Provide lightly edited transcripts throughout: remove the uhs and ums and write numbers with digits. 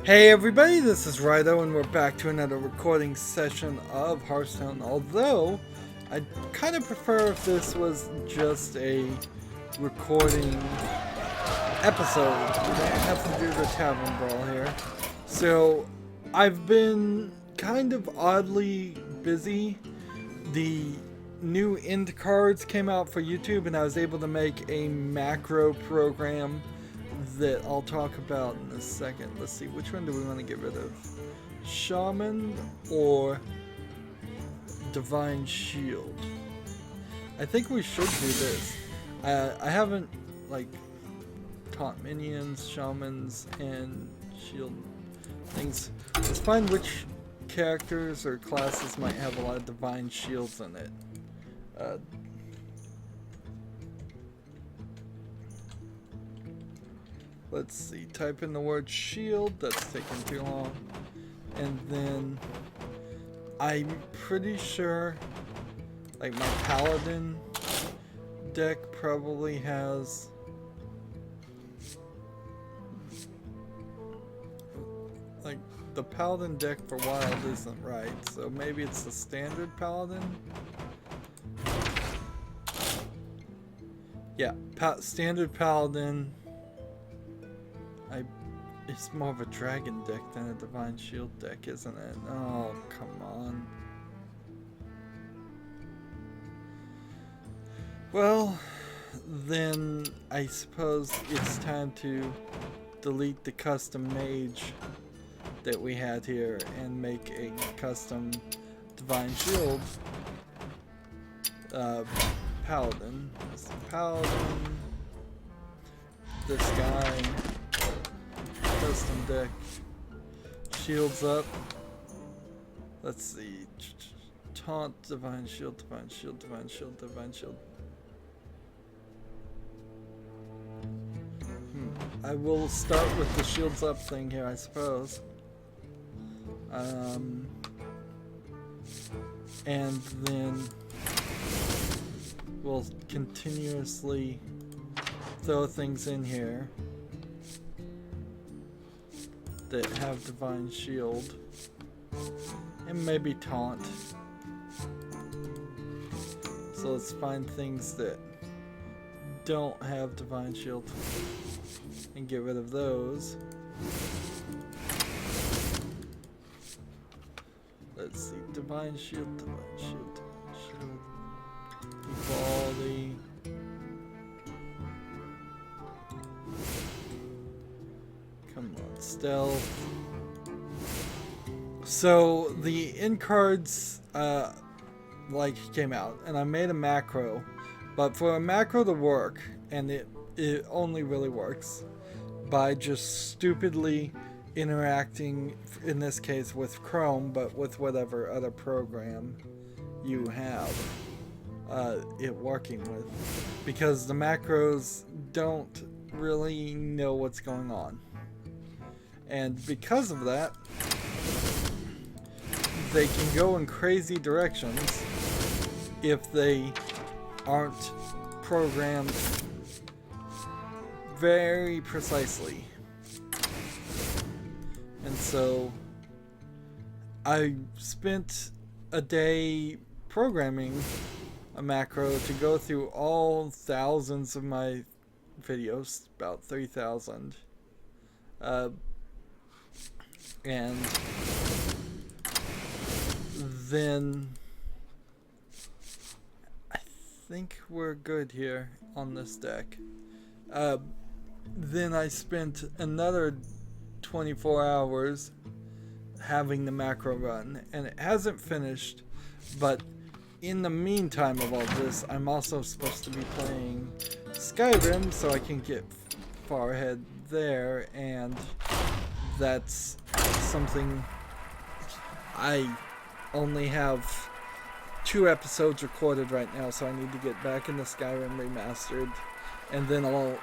Hey everybody, this is Rydo and we're back to another recording session of Hearthstone, although I'd kind of prefer if this was just a recording episode. We don't have to do the Tavern Brawl here. So, I've been kind of oddly busy. The new end cards came out for YouTube and I was able to make a macro program that I'll talk about in a second. Let's see, which one do we want to get rid of? Shaman or Divine Shield? I think we should do this. I haven't, like, taught minions, shamans, and shield things. Let's find which characters or classes might have a lot of divine shields in it. Let's see, type in the word shield, that's taking too long. And then I'm pretty sure like my paladin deck probably has like the paladin deck for wild isn't right, so maybe it's the standard paladin. Yeah, standard paladin. It's more of a dragon deck than a divine shield deck, isn't it? Oh, come on. Well, then I suppose it's time to delete the custom mage that we had here and make a custom divine shield paladin. This paladin. This guy. Custom deck. Shields up. Let's see. Taunt, divine shield, divine shield, divine shield, divine shield. I will start with the shields up thing here, I suppose. And then we'll continuously throw things in here that have divine shield and maybe taunt. So let's find things that don't have divine shield and get rid of those. Let's see, divine shield, divine shield, divine shield, equality. Come on, stealth. So the end cards like came out and I made a macro, but for a macro to work, and it only really works by just stupidly interacting, in this case with Chrome, but with whatever other program you have it working with, because the macros don't really know what's going on. And because of that, they can go in crazy directions if they aren't programmed very precisely. And so I spent a day programming a macro to go through all thousands of my videos, about 3,000. And then I think we're good here on this deck. Then I spent another 24 hours having the macro run, and it hasn't finished, but in the meantime of all this, I'm also supposed to be playing Skyrim, so I can get far ahead there, and that's something. I only have 2 episodes recorded right now, so I need to get back into Skyrim Remastered, and then I'll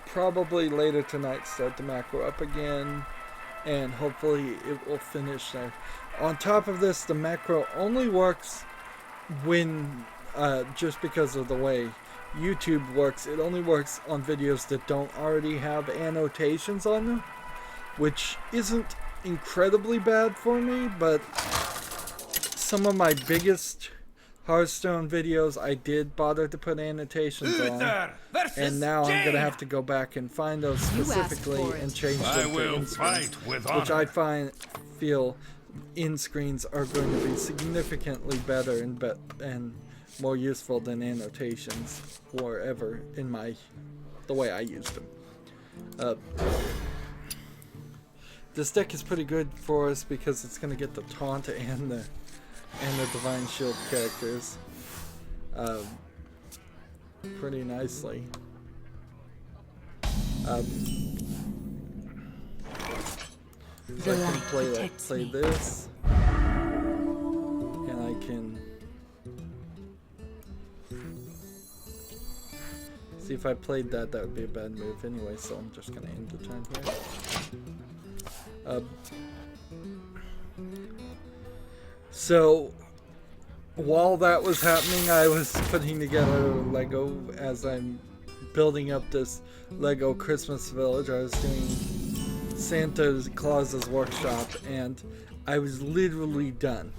probably later tonight start the macro up again, and hopefully it will finish there. On top of this, the macro only works when, just because of the way YouTube works, it only works on videos that don't already have annotations on them. which isn't incredibly bad for me, but some of my biggest Hearthstone videos I did bother to put annotations on, and now I'm gonna have to go back and find those specifically and change them to in-screens, which I feel in-screens are going to be significantly better and more useful than annotations were ever in the way I used them. This deck is pretty good for us because it's gonna get the taunt and the Divine Shield characters pretty nicely. So I can play this, and I can see if I played that would be a bad move anyway, so I'm just gonna end the turn here. So while that was happening, I was putting together Lego as I'm building up this Lego Christmas village. I was doing Santa Claus's workshop, and I was literally done.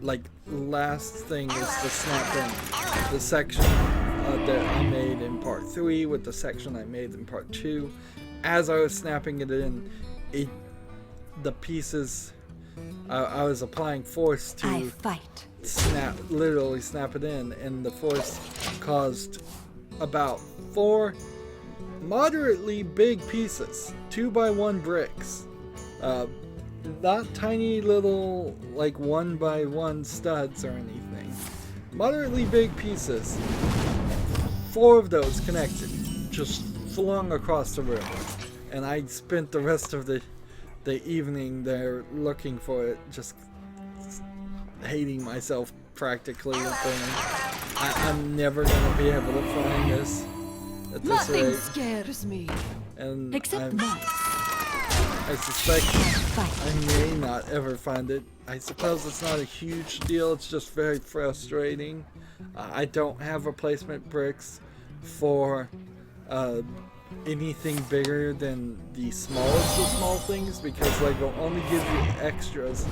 Like, last thing is to snap in the section that I made in part 3 with the section I made in part 2. As I was snapping it in, the pieces, I was applying force to literally snap it in, and the force caused about 4 moderately big pieces, 2x1 bricks, not tiny little like 1x1 studs or anything, moderately big pieces. 4 of those connected, just flung across the room, and I spent the rest of the evening there looking for it, just hating myself practically, and thinking, I'm never gonna be able to find this at this rate. Nothing scares me. And except mice. I suspect I may not ever find it. I suppose it's not a huge deal, it's just very frustrating. I don't have replacement bricks for anything bigger than the smallest of small things, because Lego only gives you extras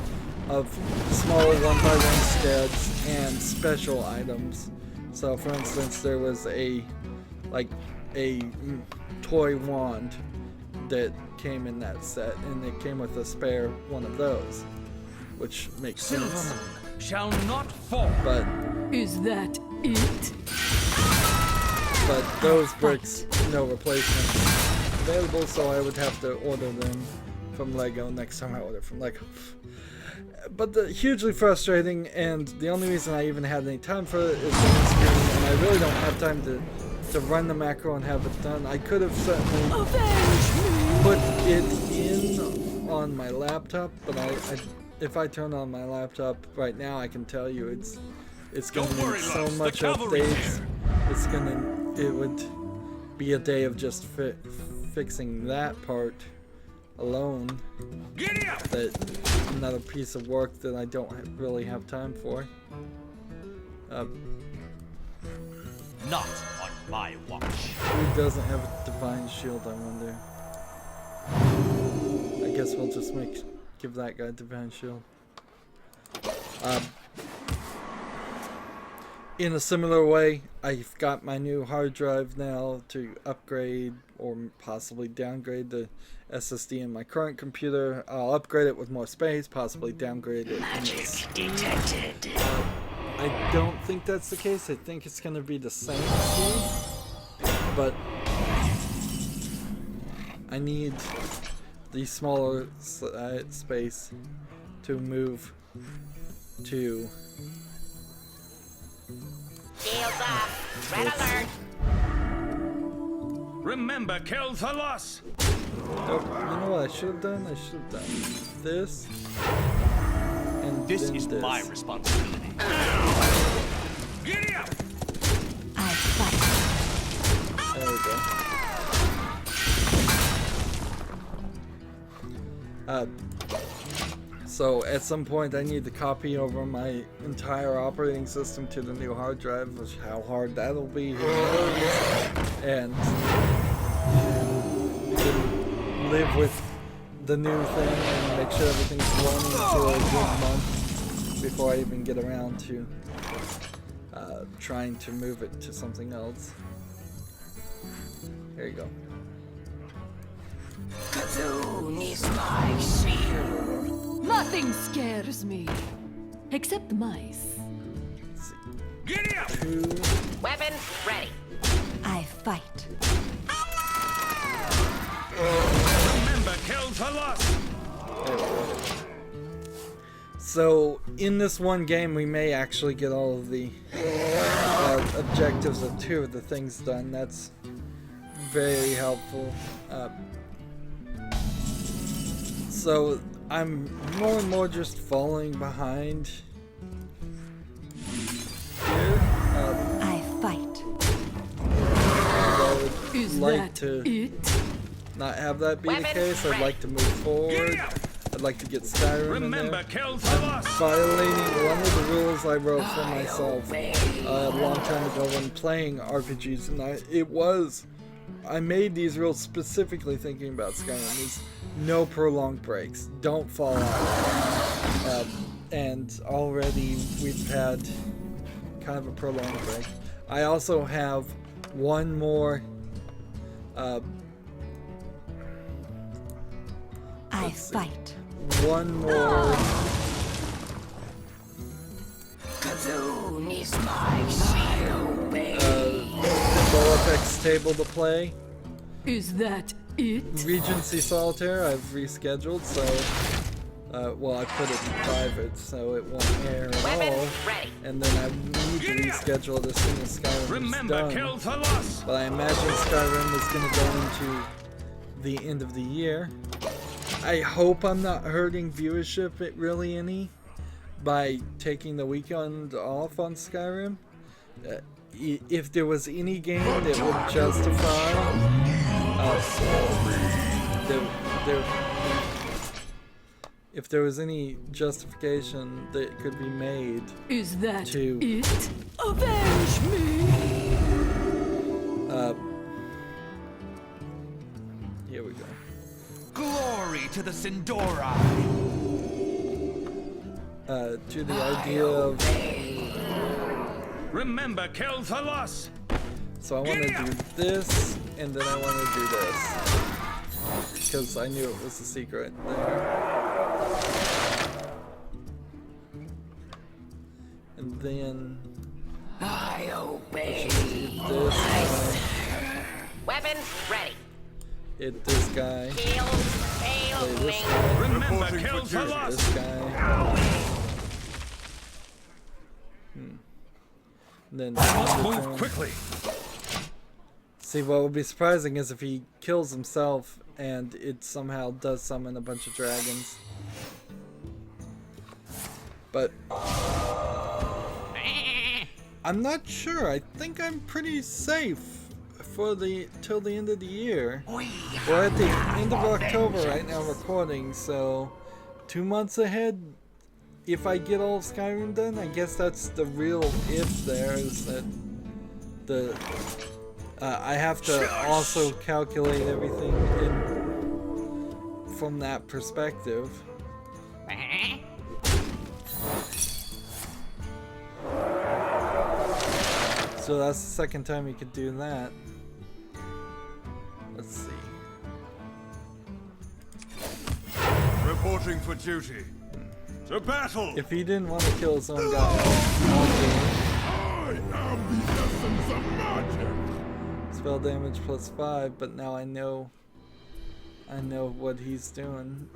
of smaller 1x1 studs and special items. So for instance, there was a toy wand that came in that set, and it came with a spare one of those, which makes sense. Shall not fall. But is that it? But those bricks, no replacement available, so I would have to order them from Lego next time I order from Lego. But hugely frustrating, and the only reason I even had any time for it is the screen, and I really don't have time to run the macro and have it done. I could have certainly put it in on my laptop, but if I turn on my laptop right now, I can tell you it's going to need so much updates. It would be a day of just fixing that part alone. That another piece of work that I don't really have time for. Not on my watch. Who doesn't have a Divine Shield, I wonder? I guess we'll just give that guy Divine Shield. In a similar way, I've got my new hard drive now to upgrade or possibly downgrade the SSD in my current computer. I'll upgrade it with more space, possibly downgrade it. Magic detected. I don't think that's the case. I think it's going to be the same speed, but I need the smaller space to move to. Shields up. Red alert. Remember, kill the loss. Nope. You know what I should have done? I should have done this. And This then is this. my responsibility. Giddy up! I fight. There we go. So at some point I need to copy over my entire operating system to the new hard drive, which how hard that'll be, who knows? And live with the new thing and make sure everything's running for a good month before I even get around to trying to move it to something else. Here you go. Cthulhu is my shield. Nothing scares me. Except mice. Let's see. Giddy up! 2. Weapon ready. I fight. Remember, kill for loss. There we go. So in this one game, we may actually get all of the objectives of 2 of the things done. That's very helpful. So I'm more and more just falling behind here. I fight. I would Is like that to it? not have that be the Weapon case. I'd ready. like to move forward. Giddy up! I'd like to get Skyrim in Remember, there. kill for loss. Violating one of the rules I wrote for myself a long time ago when playing RPGs, and I made these rules specifically thinking about Skyrim. Is no prolonged breaks, don't fall out, and already we've had kind of a prolonged break. I also have one more. I fight. One more. Cthulhu is my shield, baby. Control FX table to play. Is that it? Regency Solitaire I've rescheduled, so well, I put it in private so it won't air at Weapon all, ready. and then I need to reschedule it as soon as Skyrim is Remember, kill done. for loss. But I imagine Skyrim is going to go into the end of the year. I hope I'm not hurting viewership really any by taking the weekend off on Skyrim. If there was any game that would justify if there was any justification that could be made Is that to it? Avenge me! here we go. Glory to the Sindora! To the idea of, Remember, kill for loss. so I want to do this and then I want to do this because I knew it was a secret there, and then I obey. this Weapon ready. hit this guy, Kill, play fail this me. guy, Remember, kill for loss. this guy. Then Move quickly. see, what would be surprising is if he kills himself and it somehow does summon a bunch of dragons. But I'm not sure. I think I'm pretty safe for till the end of the year. We're at the end of October right now recording, so 2 months ahead. If I get all of Skyrim done, I guess that's the real if there, is that I have to also calculate everything from that perspective. So that's the second time you could do that. Let's see. Reporting for duty. To battle! If he didn't want to kill his own guy, I am the essence of magic! spell damage plus 5, but now I know what he's doing.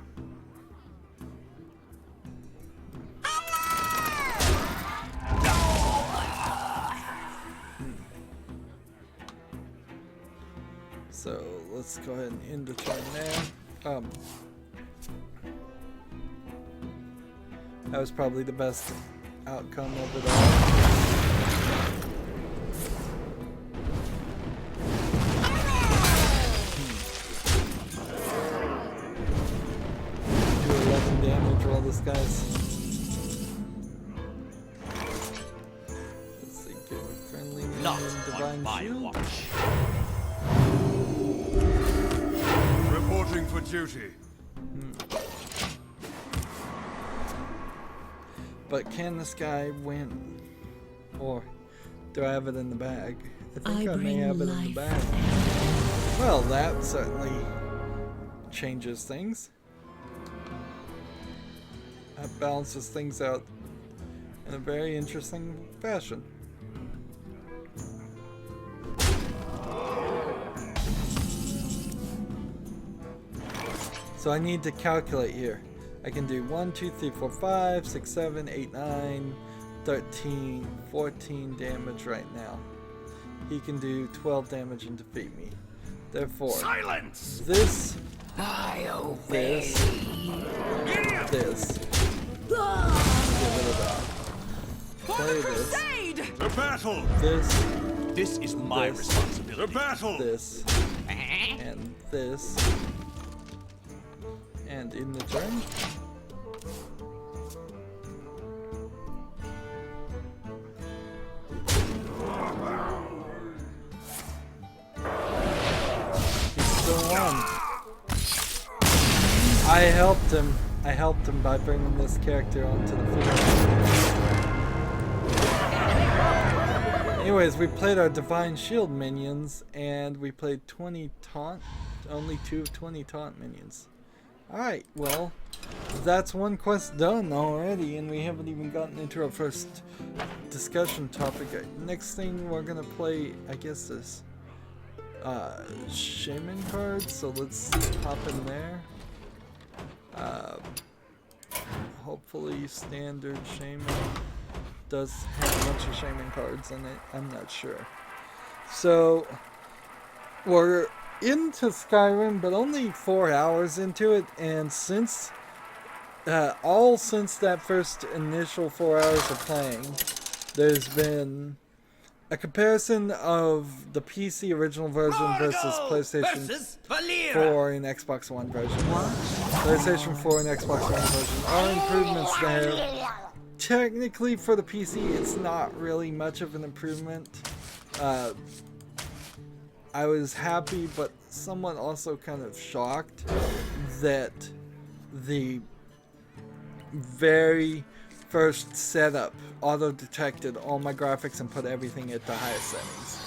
So let's go ahead and end the turn there. That was probably the best outcome of it all. Do 11 damage while this guy's. Let's see, give a friendly Not minion on divine my shield. watch. Reporting for duty. But can this guy win? Or do I have it in the bag? I think I may have it in the bag. Well, that certainly changes things. That balances things out in a very interesting fashion. So I need to calculate here. I can do 1, 2, 3, 4, 5, 6, 7, 8, 9, 13, 14 damage right now. He can do 12 damage and defeat me. Therefore, Silence! this, I obey. this. Get rid of that. Play this. To battle! This. This is my This. To responsibility. battle! This. And this. And in the turn. He's still on. I helped him. I helped him by bringing this character onto the field. Anyways, we played our Divine Shield minions, and we played 20 taunt. Only 2 of 20 taunt minions. Alright, well, that's one quest done already, and we haven't even gotten into our first discussion topic. Next thing we're gonna play, I guess, is Shaman cards, so let's hop in there. Hopefully standard Shaman does have a bunch of Shaman cards in it, I'm not sure. So, we're into Skyrim, but only 4 hours into it, and since since that first initial 4 hours of playing, there's been a comparison of the PC original version versus PlayStation 4 and Xbox One version. PlayStation 4 and Xbox One version are improvements there. Technically for the PC, it's not really much of an improvement. I was happy, but somewhat also kind of shocked that the very first setup auto-detected all my graphics and put everything at the highest settings.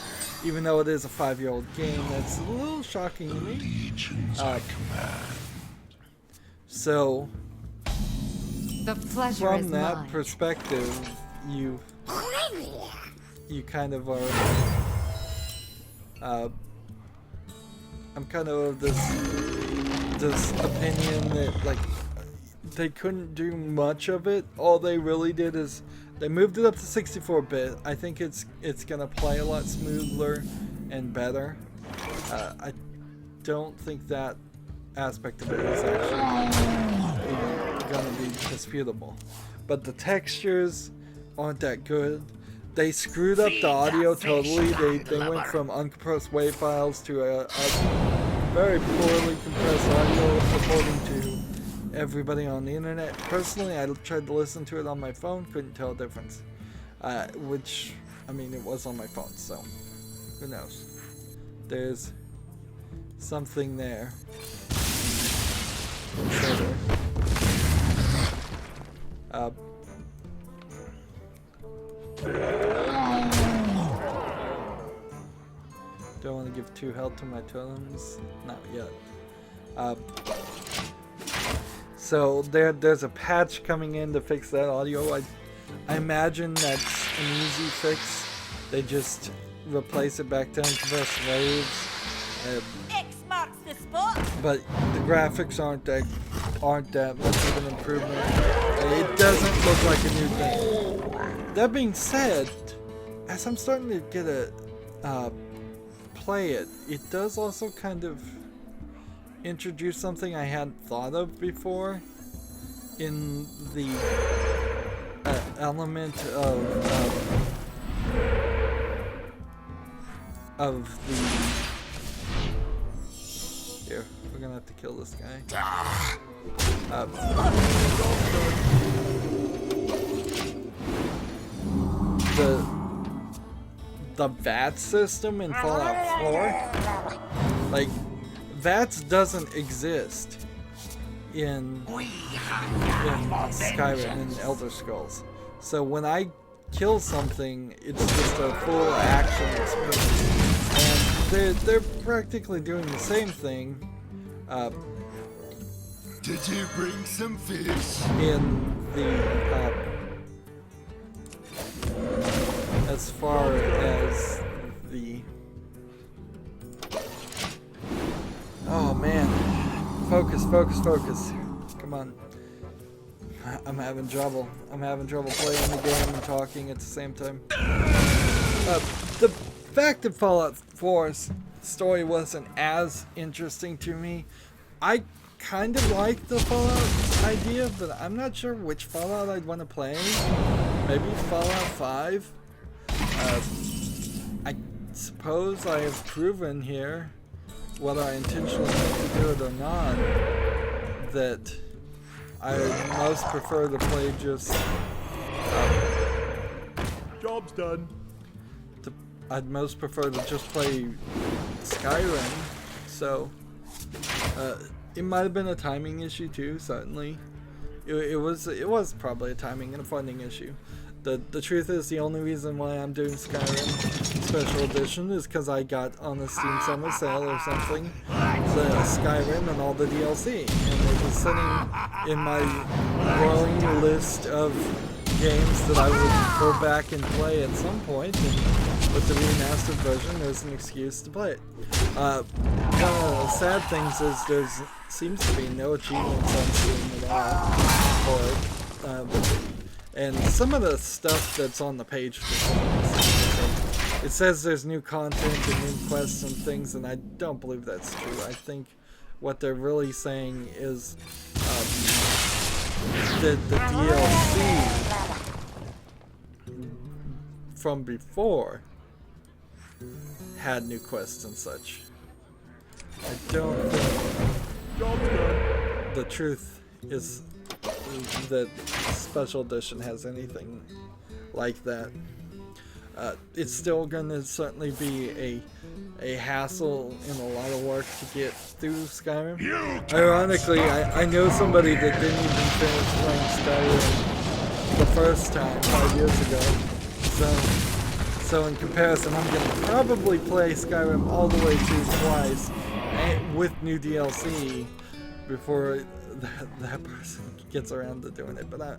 Even though it is a 5-year-old game, that's a little shocking to me. So, The pleasure is from that mine. perspective, you kind of are. I'm kind of of this opinion that like they couldn't do much of it. All they really did is they moved it up to 64-bit. I think it's gonna play a lot smoother and better. I don't think that aspect of it is actually gonna be disputable. But the textures aren't that good. They screwed up the audio totally. They went from uncompressed WAV files to a very poorly compressed audio according to everybody on the internet. Personally, I tried to listen to it on my phone, couldn't tell a difference. Which, I mean, it was on my phone, so who knows. There's something there. Do I want to give 2 health to my totems? Not yet. So there's a patch coming in to fix that audio. I imagine that's an easy fix. They just replace it back to uncompressed waves. X marks the spot. But the graphics aren't that much of an improvement. It doesn't look like a new thing. That being said, as I'm starting to get a play it, it does also kind of introduce something I hadn't thought of before in the element of the. Here, we're gonna have to kill this guy. The VAT system in Fallout 4, like, VATS doesn't exist in Skyrim and Elder Scrolls. So when I kill something, it's just a full action experience. And they're practically doing the same thing. Did you bring some fish? In the as far as the oh man, focus, come on. I'm having trouble playing the game and talking at the same time. The fact that Fallout 4's story wasn't as interesting to me, I kind of like the Fallout idea, but I'm not sure which Fallout I'd want to play. Maybe Fallout 5? I suppose I have proven here, whether I intentionally meant to do it or not, that I most prefer to play just... Job's done. I'd most prefer to just play Skyrim, so... it might have been a timing issue too, certainly. It was probably a timing and a funding issue. The truth is, the only reason why I'm doing Skyrim Special Edition is because I got on the Steam Summer Sale or something, the Skyrim and all the DLC, and it was sitting in my growing list of games that I would go back and play at some point, and with the remastered version, there's an excuse to play it. One of the sad things is there seems to be no achievements on Steam at all for it. And some of the stuff that's on the page, it says there's new content and new quests and things, and I don't believe that's true. I think what they're really saying is that the DLC from before had new quests and such. I don't think the truth is that Special Edition has anything like that. It's still gonna certainly be a hassle and a lot of work to get through Skyrim. Ironically, I know somebody that didn't even finish playing Skyrim the first time 5 years ago. So in comparison, I'm gonna probably play Skyrim all the way through twice with new DLC before that person gets around to doing it. But I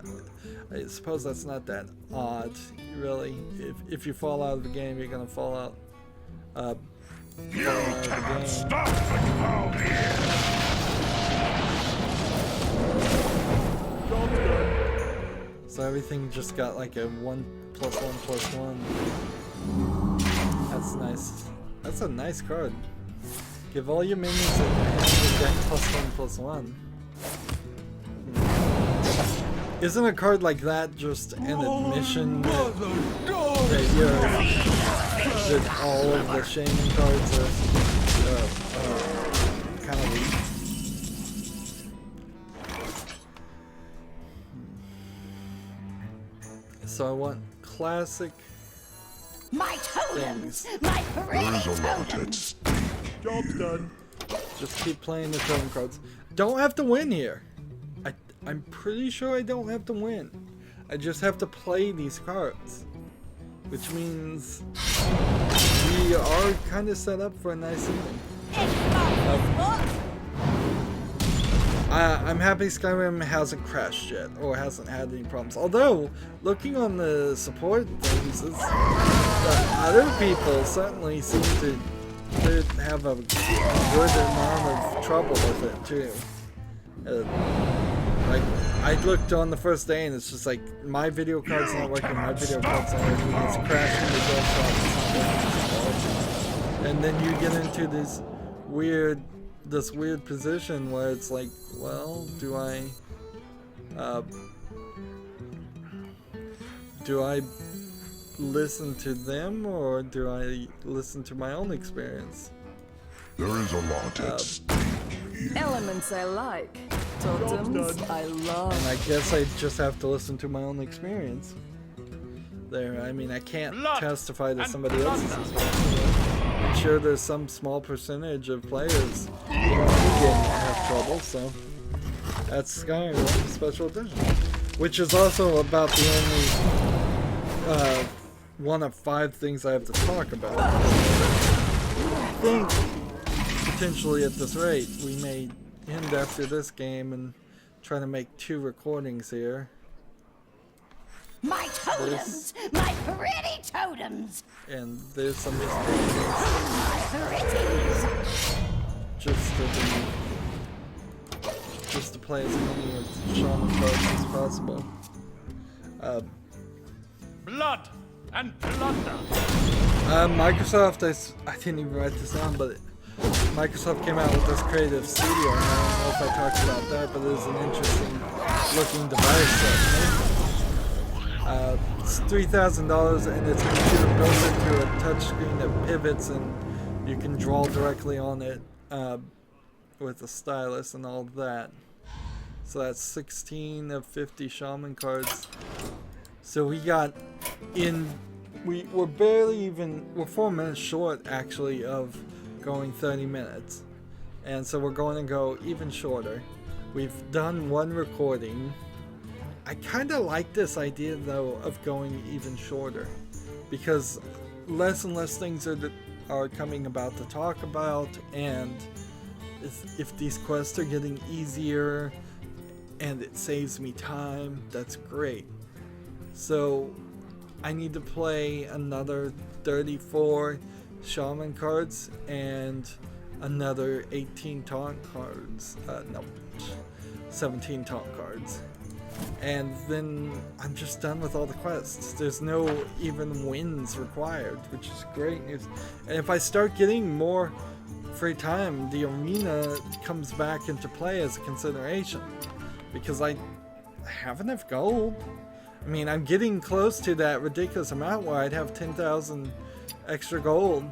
suppose that's not that odd, really. If you fall out of the game, you're gonna fall out of the game. So everything just got like a 1 + 1 + 1. That's nice. That's a nice card. Give all your minions a deck +1 + 1. Isn't a card like that just an admission that all of the shaming cards are kind of weak? So I want classic My totems! things. My pretty totems! Job's done. Just keep playing the totem cards. Don't have to win here. I'm pretty sure I don't have to win. I just have to play these cards. Which means we are kind of set up for a nice evening. I'm happy Skyrim hasn't crashed yet, or hasn't had any problems. Although, looking on the support things, other people certainly seem to have a good amount of trouble with it too. Like, I looked on the first day and it's just like, my video card's not working, my video card's not working, it's crashing the desktop, it's not working. And then you get into this weird position where it's like, well, do I listen to them, or do I listen to my own experience? There is a lot at stake. Elements I like. Totems I love. And I guess I just have to listen to my own experience. There, I mean, I can't testify to somebody else's experience. I'm sure there's some small percentage of players who have trouble, so that's Skyrim Special Edition. which is also about the only one of 5 things I have to talk about. I think potentially at this rate we may end after this game and try to make 2 recordings here. My totems! My pretty totems! And there's some My pretties! just to play as many of the shaman cards as possible. Blood and plunder. Microsoft, I didn't even write this down, but Microsoft came out with this creative studio, and I don't know if I talked about that, but it is an interesting looking device. It's $3,000 and it's a computer built into a touchscreen that pivots and you can draw directly on it with a stylus and all that. So that's 16 of 50 shaman cards. So we got we're barely even, we're 4 minutes short actually of going 30 minutes. And so we're going to go even shorter. We've done 1 recording. I kind of like this idea though of going even shorter because less and less things are coming about to talk about, and if these quests are getting easier and it saves me time, that's great. So I need to play another 34 shaman cards and another 18 taunt cards. No, 17 taunt cards. And then I'm just done with all the quests. There's no even wins required, which is great news. And if I start getting more free time, the arena comes back into play as a consideration. Because I have enough gold. I mean, I'm getting close to that ridiculous amount where I'd have 10,000 extra gold.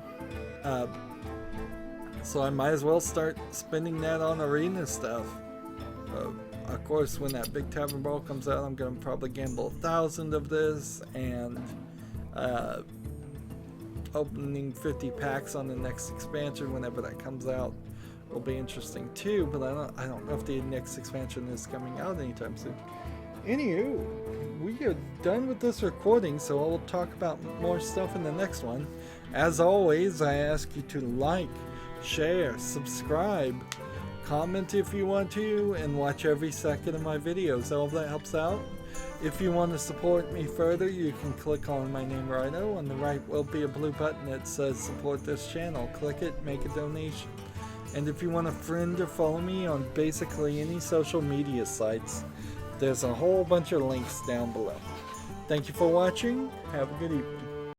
So I might as well start spending that on arena stuff. Of course, when that big tavern brawl comes out, I'm going to probably gamble 1,000 of this, and opening 50 packs on the next expansion whenever that comes out will be interesting too, but I don't know if the next expansion is coming out anytime soon. Anywho, we are done with this recording, so I'll talk about more stuff in the next one. As always, I ask you to like, share, subscribe, comment if you want to, and watch every second of my videos. All of that helps out. If you want to support me further, you can click on my name, Rydo. On the right will be a blue button that says support this channel. Click it, make a donation. And if you want to friend or follow me on basically any social media sites, there's a whole bunch of links down below. Thank you for watching. Have a good evening.